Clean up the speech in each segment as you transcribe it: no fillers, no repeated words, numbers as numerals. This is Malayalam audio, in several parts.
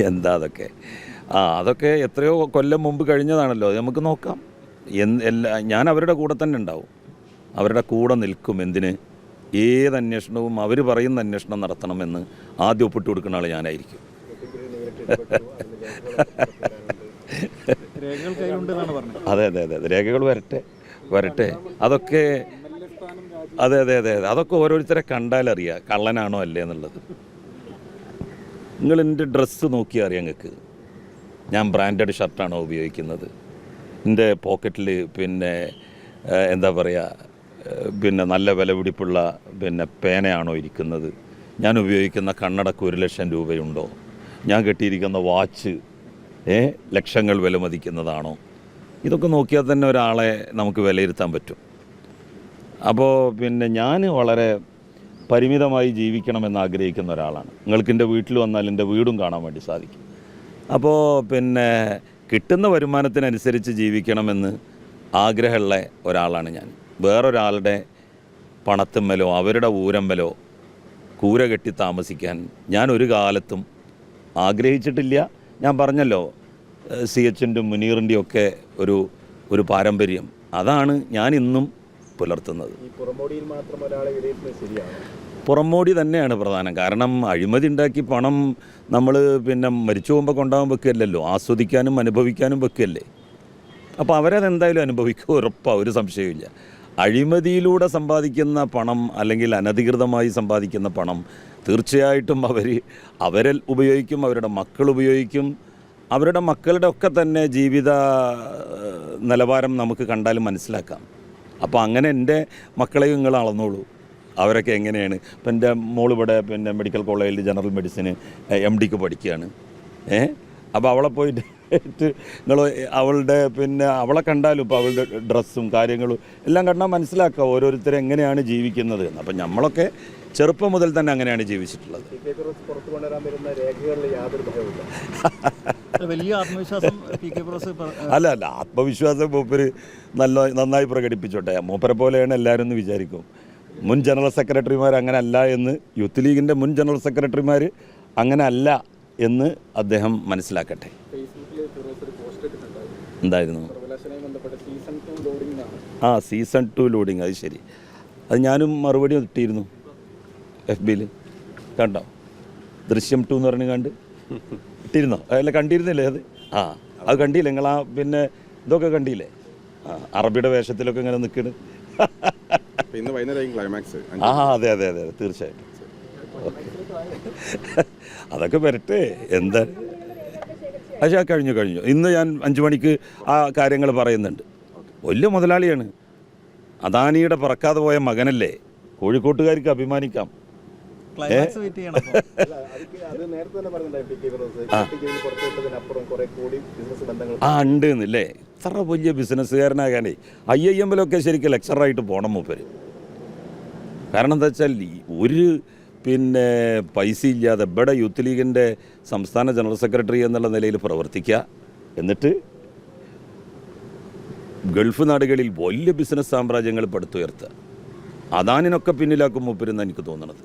എന്താ അതൊക്കെ? അതൊക്കെ എത്രയോ കൊല്ലം മുമ്പ് കഴിഞ്ഞതാണല്ലോ. നമുക്ക് നോക്കാം. ഞാൻ അവരുടെ കൂടെ തന്നെ ഉണ്ടാവും, അവരുടെ കൂടെ നിൽക്കും. എന്തിന്? ഏത് അന്വേഷണവും അവർ പറയുന്ന അന്വേഷണം നടത്തണമെന്ന് ആദ്യം ഒപ്പിട്ട് കൊടുക്കുന്ന ആൾ ഞാനായിരിക്കും. അതെ അതെ അതെ, രേഖകൾ വരട്ടെ. അതൊക്കെ അതെ അതെ അതെ അതെ, അതൊക്കെ ഓരോരുത്തരെ കണ്ടാലറിയാം കള്ളനാണോ അല്ലേ എന്നുള്ളത്. നിങ്ങൾ എൻ്റെ ഡ്രസ്സ് നോക്കിയാൽ അറിയാം നിങ്ങൾക്ക് ഞാൻ ബ്രാൻഡഡ് ഷർട്ടാണോ ഉപയോഗിക്കുന്നത്, എൻ്റെ പോക്കറ്റിൽ എന്താ പറയുക, നല്ല വിലപിടിപ്പുള്ള പേനയാണോ ഇരിക്കുന്നത്, ഞാൻ ഉപയോഗിക്കുന്ന കണ്ണടക്ക് 1,00,000 രൂപയുണ്ടോ, ഞാൻ കെട്ടിയിരിക്കുന്ന വാച്ച് ലക്ഷങ്ങൾ വിലമതിക്കുന്നതാണോ, ഇതൊക്കെ നോക്കിയാൽ തന്നെ ഒരാളെ നമുക്ക് വിലയിരുത്താൻ പറ്റും. അപ്പോൾ ഞാൻ വളരെ പരിമിതമായി ജീവിക്കണമെന്ന് ആഗ്രഹിക്കുന്ന ഒരാളാണ്. നിങ്ങൾക്ക് എൻ്റെ വീട്ടിൽ വന്നാൽ എൻ്റെ വീടും കാണാൻ വേണ്ടി സാധിക്കും. അപ്പോൾ കിട്ടുന്ന വരുമാനത്തിനനുസരിച്ച് ജീവിക്കണമെന്ന് ആഗ്രഹമുള്ള ഒരാളാണ് ഞാൻ. വേറൊരാളുടെ പണത്തുമ്മലോ അവരുടെ ഊരമ്പലോ കൂര കെട്ടി താമസിക്കാൻ ഞാൻ ഒരു കാലത്തും ആഗ്രഹിച്ചിട്ടില്ല. ഞാൻ പറഞ്ഞല്ലോ, CHൻ്റെയും മുനീറിൻ്റെയും ഒക്കെ ഒരു പാരമ്പര്യം, അതാണ് ഞാൻ ഇന്നും പുലർത്തുന്നത്. പുറമോടി തന്നെയാണ് പ്രധാനം. കാരണം അഴിമതി ഉണ്ടാക്കി പണം നമ്മൾ മരിച്ചു പോകുമ്പോൾ കൊണ്ടുപോകാൻ വെക്കുകയല്ലല്ലോ, ആസ്വദിക്കാനും അനുഭവിക്കാനും വെക്കുകയല്ലേ. അപ്പോൾ അവരതെന്തായാലും അനുഭവിക്കും, ഉറപ്പാണ്, ഒരു സംശയമില്ല. അഴിമതിയിലൂടെ സമ്പാദിക്കുന്ന പണം അല്ലെങ്കിൽ അനധികൃതമായി സമ്പാദിക്കുന്ന പണം തീർച്ചയായിട്ടും അവരെ ഉപയോഗിക്കും, അവരുടെ മക്കൾ ഉപയോഗിക്കും. അവരുടെ മക്കളുടെ ഒക്കെ തന്നെ ജീവിത നിലവാരം നമുക്ക് കണ്ടാലും മനസ്സിലാക്കാം. അപ്പോൾ അങ്ങനെ എൻ്റെ മക്കളെയും നിങ്ങൾ അളന്നോളൂ, അവരൊക്കെ എങ്ങനെയാണ്. ഇപ്പം എൻ്റെ മോളിവിടെ മെഡിക്കൽ കോളേജിൽ ജനറൽ മെഡിസിന് MDക്ക് പഠിക്കുകയാണ്. അപ്പോൾ അവളെ പോയിട്ട് നിങ്ങൾ അവളുടെ അവളെ കണ്ടാലും ഇപ്പോൾ അവളുടെ ഡ്രസ്സും കാര്യങ്ങളും എല്ലാം കണ്ടാൽ മനസ്സിലാക്കുക ഓരോരുത്തരും എങ്ങനെയാണ് ജീവിക്കുന്നത് എന്ന്. അപ്പം നമ്മളൊക്കെ ചെറുപ്പം മുതൽ തന്നെ അങ്ങനെയാണ് ജീവിച്ചിട്ടുള്ളത്. അല്ല ആത്മവിശ്വാസം മൂപ്പര് നന്നായി പ്രകടിപ്പിച്ചോട്ടെ. മൂപ്പരെ പോലെയാണ് എല്ലാവരും എന്ന് വിചാരിക്കും. മുൻ ജനറൽ സെക്രട്ടറിമാർ അങ്ങനെ അല്ല എന്ന്, യൂത്ത് ലീഗിൻ്റെ മുൻ ജനറൽ സെക്രട്ടറിമാർ അങ്ങനെ അല്ല എന്ന് അദ്ദേഹം മനസ്സിലാക്കട്ടെ. എന്തായിരുന്നു? Season 2 loading. അത് ശരി, അത് ഞാനും മറുപടി ഇട്ടിരുന്നു FBയിൽ. കണ്ടോ? ദൃശ്യം 2 എന്ന് പറഞ്ഞ് ഇട്ടിരുന്നോ? അല്ല കണ്ടിരുന്നില്ലേ അത്? അത് കണ്ടില്ലേ നിങ്ങൾ? ഇതൊക്കെ കണ്ടില്ലേ? അറബിയുടെ വേഷത്തിലൊക്കെ ഇങ്ങനെ നിൽക്കുന്നു. അതെ അതെ അതെ തീർച്ചയായിട്ടും. അതൊക്കെ വരട്ടെ. എന്താ പക്ഷേ കഴിഞ്ഞു. ഇന്ന് ഞാൻ 5 മണിക്ക് ആ കാര്യങ്ങൾ പറയുന്നുണ്ട്. വലിയ മുതലാളിയാണ്, അദാനിയുടെ പറക്കാതെ പോയ മകനല്ലേ, കോഴിക്കോട്ടുകാർക്ക് അഭിമാനിക്കാം. ഉണ്ട് എന്നല്ലേ? ഇത്ര വലിയ ബിസിനസ്സുകാരനാകാനേ IIM-ലൊക്കെ ശരിക്കും ലെക്ചറായിട്ട് പോകണം മൂപ്പര്. കാരണം എന്താ വെച്ചാൽ ഒരു പൈസ ഇല്ലാതെ ഇവിടെ യൂത്ത് ലീഗിൻ്റെ സംസ്ഥാന ജനറൽ സെക്രട്ടറി എന്നുള്ള നിലയിൽ പ്രവർത്തിക്കുക, എന്നിട്ട് ഗൾഫ് നാടുകളിൽ വലിയ ബിസിനസ് സാമ്രാജ്യങ്ങൾ പടുത്തുയർത്തുക. അദാനിനൊക്കെ പിന്നിലാക്കും മൂപ്പരെന്ന് എനിക്ക് തോന്നണത്.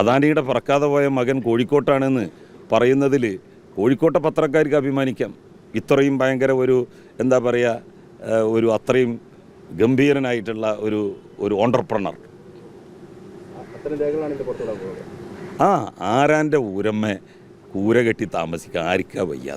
അദാനിയുടെ പറക്കാതെ പോയ മകൻ കോഴിക്കോട്ടാണെന്ന് പറയുന്നതിൽ കോഴിക്കോട്ടെ പത്രക്കാർക്ക് അഭിമാനിക്കാം. ഇത്രയും ഭയങ്കര എന്താ പറയുക, അത്രയും ഗംഭീരനായിട്ടുള്ള ഒരു ഓണ്ടർപ്രണർ. ആരാൻ്റെ ഊരമ്മ കൂര കെട്ടി താമസിക്കുക ആർക്കാ വയ്യ?